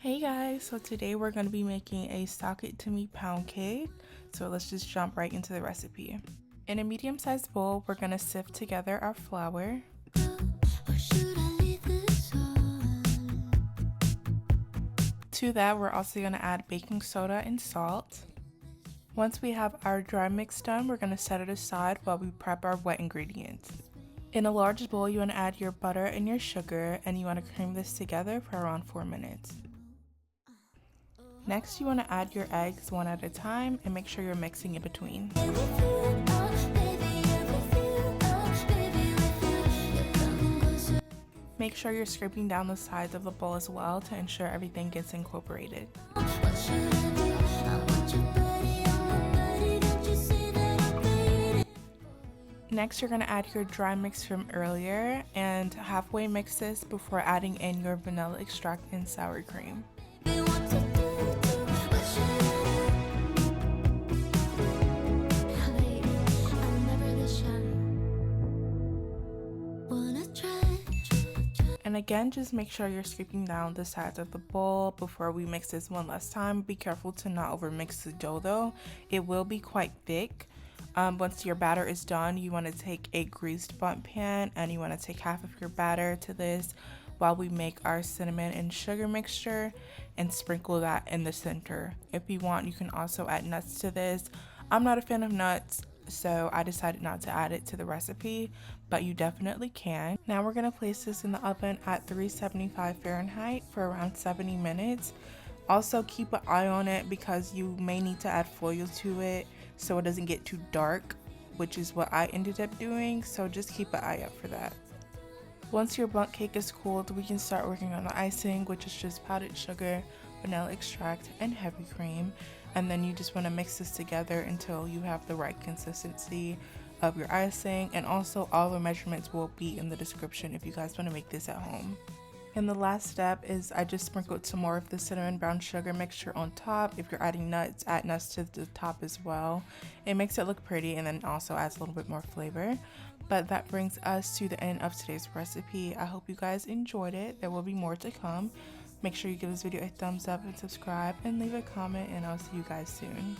Hey guys, so today we're going to be making a socket to meat pound cake. So let's just jump right into the recipe. In a medium-sized bowl, we're going to sift together our flour. To that, we're also going to add baking soda and salt. Once we have our dry mix done, we're going to set it aside while we prep our wet ingredients. In a large bowl, you want to add your butter and your sugar, and you want to cream this together for around 4 minutes. Next, you want to add your eggs one at a time and make sure you're mixing in between. Make sure you're scraping down the sides of the bowl as well to ensure everything gets incorporated. Next, you're going to add your dry mix from earlier and halfway mix this before adding in your vanilla extract and sour cream. And again, just make sure you're scraping down the sides of the bowl before we mix this one last time. Be careful to not over mix the dough though. It will be quite thick. Once your batter is done, you want to take a greased bundt pan and you want to take half of your batter to this while we make our cinnamon and sugar mixture and sprinkle that in the center. If you want, you can also add nuts to this. I'm not a fan of nuts, so I decided not to add it to the recipe, but you definitely can. Now we're going to place this in the oven at 375 Fahrenheit for around 70 minutes. Also keep an eye on it because you may need to add foil to it so it doesn't get too dark, which is what I ended up doing, so just keep an eye out for that. Once your bundt cake is cooled, we can start working on the icing, which is just powdered sugar, vanilla extract, and heavy cream. And then you just want to mix this together until you have the right consistency of your icing, and also all the measurements will be in the description if you guys want to make this at home. And the last step is I just sprinkled some more of the cinnamon brown sugar mixture on top. If you're adding nuts, add nuts to the top as well. It makes it look pretty and then also adds a little bit more flavor. But that brings us to the end of today's recipe. I hope you guys enjoyed it. There will be more to come. Make sure you give this video a thumbs up and subscribe and leave a comment, and I'll see you guys soon.